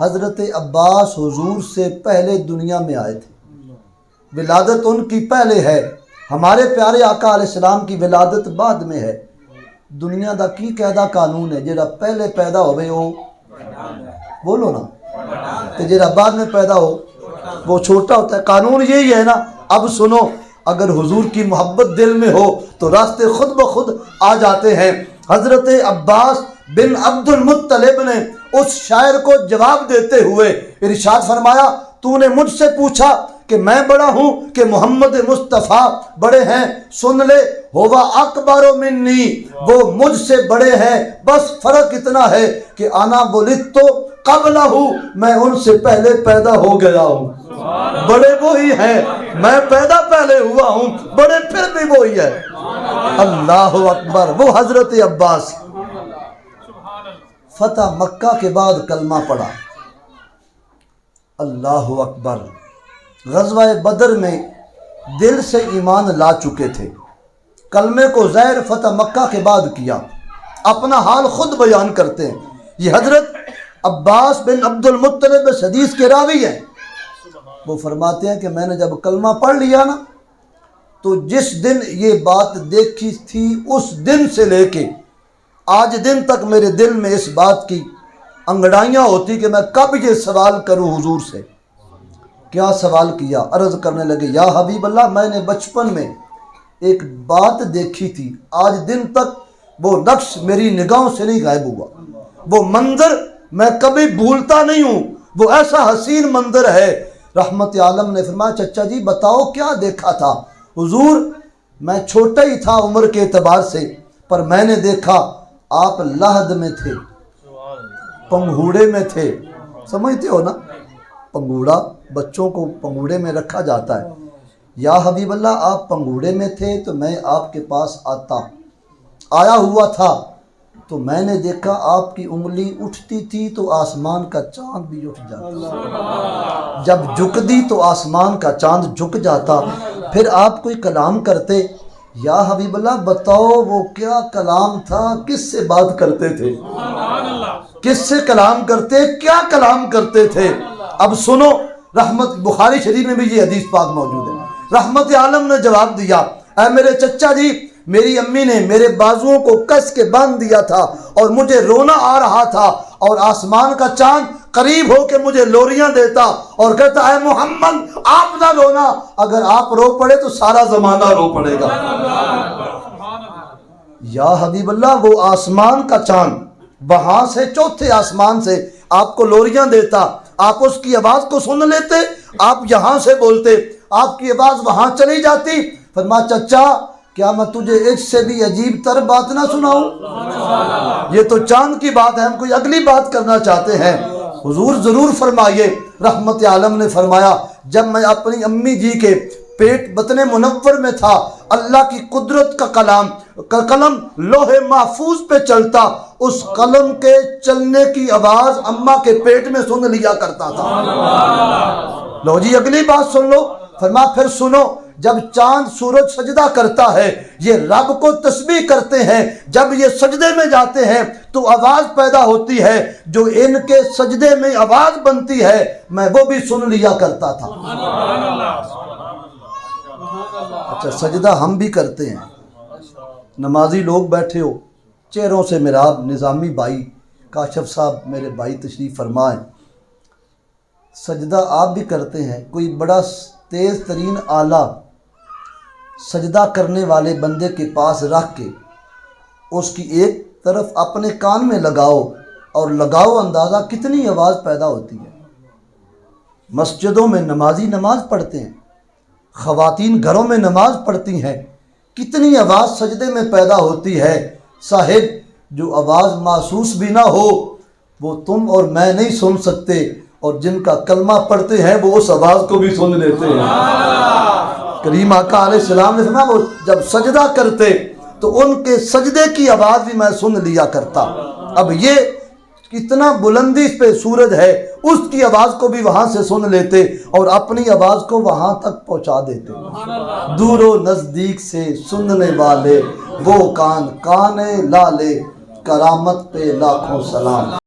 حضرت عباس حضور سے پہلے دنیا میں آئے تھے، ولادت ان کی پہلے ہے، ہمارے پیارے آقا علیہ السلام کی ولادت بعد میں ہے۔ دنیا دا کی قاعدہ قانون ہے، جڑا پہلے پیدا ہوئے وہ بولو نا، تو جڑا بعد میں پیدا ہو وہ چھوٹا ہوتا ہے، قانون یہی ہے نا۔ اب سنو، اگر حضور کی محبت دل میں ہو تو راستے خود بخود آ جاتے ہیں۔ حضرت عباس بن عبد المطلب نے اس شاعر کو جواب دیتے ہوئے ارشاد فرمایا، تو نے مجھ سے پوچھا کہ میں بڑا ہوں کہ محمد مصطفیٰ بڑے ہیں، سن لے، ہوا اکبر منی، وہ مجھ سے بڑے ہیں، بس فرق اتنا ہے کہ انا ولدت قبلہ، میں ان سے پہلے پیدا ہو گیا ہوں۔ بڑے وہی ہیں، میں پیدا پہلے ہوا ہوں، بڑے پھر بھی وہی ہے۔ اللہ اکبر۔ وہ حضرت عباس فتح مکہ کے بعد کلمہ پڑھا، اللہ اکبر۔ غزوہ بدر میں دل سے ایمان لا چکے تھے، کلمے کو ظاہر فتح مکہ کے بعد کیا۔ اپنا حال خود بیان کرتے ہیں، یہ حضرت عباس بن عبد المطلب اس حدیث کے راوی ہیں۔ وہ فرماتے ہیں کہ میں نے جب کلمہ پڑھ لیا نا تو جس دن یہ بات دیکھی تھی اس دن سے لے کے آج دن تک میرے دل میں اس بات کی انگڑائیاں ہوتی کہ میں کب یہ سوال کروں حضور سے۔ کیا سوال کیا؟ عرض کرنے لگے، یا حبیب اللہ، میں نے بچپن میں ایک بات دیکھی تھی، آج دن تک وہ نقش میری نگاہوں سے نہیں غائب ہوا، وہ منظر میں کبھی بھولتا نہیں ہوں، وہ ایسا حسین منظر ہے۔ رحمت عالم نے فرمایا، چچا جی بتاؤ کیا دیکھا تھا؟ حضور میں چھوٹا ہی تھا عمر کے اعتبار سے، پر میں نے دیکھا آپ لحد میں تھے، پنگھوڑے میں تھے، سمجھتے ہو نا، پنگھوڑا بچوں کو پنگھوڑے میں رکھا جاتا ہے۔ یا حبیب اللہ آپ پنگھوڑے میں تھے تو میں آپ کے پاس آیا ہوا تھا تو میں نے دیکھا آپ کی انگلی اٹھتی تھی تو آسمان کا چاند بھی اٹھ جاتا، جب جھکتی تو آسمان کا چاند جھک جاتا، پھر آپ کوئی کلام کرتے۔ یا حبیب اللہ بتاؤ وہ کیا کلام تھا، کس سے بات کرتے تھے، کس سے کلام کرتے، کیا کلام کرتے تھے؟ اب سنو، رحمت بخاری شریف میں بھی یہ حدیث پاک موجود ہے۔ رحمت عالم نے جواب دیا، اے میرے چچا جی، میری امی نے میرے بازوؤں کو کس کے باندھ دیا تھا اور مجھے رونا آ رہا تھا، اور آسمان کا چاند قریب ہو کے مجھے لوریاں دیتا اور کہتا ہے محمد آپ نہ رونا، اگر آپ رو پڑے تو سارا زمانہ رو پڑے گا۔ یا حبیب اللہ وہ آسمان کا چاند وہاں سے چوتھے آسمان سے آپ کو لوریاں دیتا، آپ اس کی آواز کو سن لیتے، آپ یہاں سے بولتے، آپ کی آواز وہاں چلی جاتی۔ فرمایا چچا کیا میں تجھے اس سے بھی عجیب تر بات نہ سناؤں؟ یہ تو چاند کی بات ہے، ہم کوئی اگلی بات کرنا چاہتے ہیں۔ حضور ضرور فرمائیے۔ رحمت عالم نے فرمایا، جب میں اپنی امی جی کے پیٹ بطن منور میں تھا، اللہ کی قدرت کا قلم لوح محفوظ پہ چلتا، اس قلم کے چلنے کی آواز اماں کے پیٹ میں سن لیا کرتا تھا۔ لو جی اگلی بات سن لو۔ فرمایا پھر سنو، جب چاند سورج سجدہ کرتا ہے یہ رب کو تسبیح کرتے ہیں، جب یہ سجدے میں جاتے ہیں تو آواز پیدا ہوتی ہے، جو ان کے سجدے میں آواز بنتی ہے میں وہ بھی سن لیا کرتا تھا۔ اچھا سجدہ ہم بھی کرتے ہیں، نمازی لوگ بیٹھے ہو، چہروں سے میراب نظامی بھائی، کاشف صاحب میرے بھائی تشریف فرمائیں، سجدہ آپ بھی کرتے ہیں، کوئی بڑا تیز ترین آلہ سجدہ کرنے والے بندے کے پاس رکھ کے اس کی ایک طرف اپنے کان میں لگاؤ اور لگاؤ اندازہ کتنی آواز پیدا ہوتی ہے۔ مسجدوں میں نمازی نماز پڑھتے ہیں، خواتین گھروں میں نماز پڑھتی ہیں، کتنی آواز سجدے میں پیدا ہوتی ہے۔ صاحب جو آواز محسوس بھی نہ ہو وہ تم اور میں نہیں سن سکتے، اور جن کا کلمہ پڑھتے ہیں وہ اس آواز کو بھی سن لیتے ہیں۔ کریم آقا علیہ السلام نے فرمایا وہ جب سجدہ کرتے تو ان کے سجدے کی آواز بھی میں سن لیا کرتا۔ اب یہ کتنا بلندی پہ سورج ہے، اس کی آواز کو بھی وہاں سے سن لیتے اور اپنی آواز کو وہاں تک پہنچا دیتے۔ دور و نزدیک سے سننے والے وہ کان لالے، کرامت پہ لاکھوں سلام۔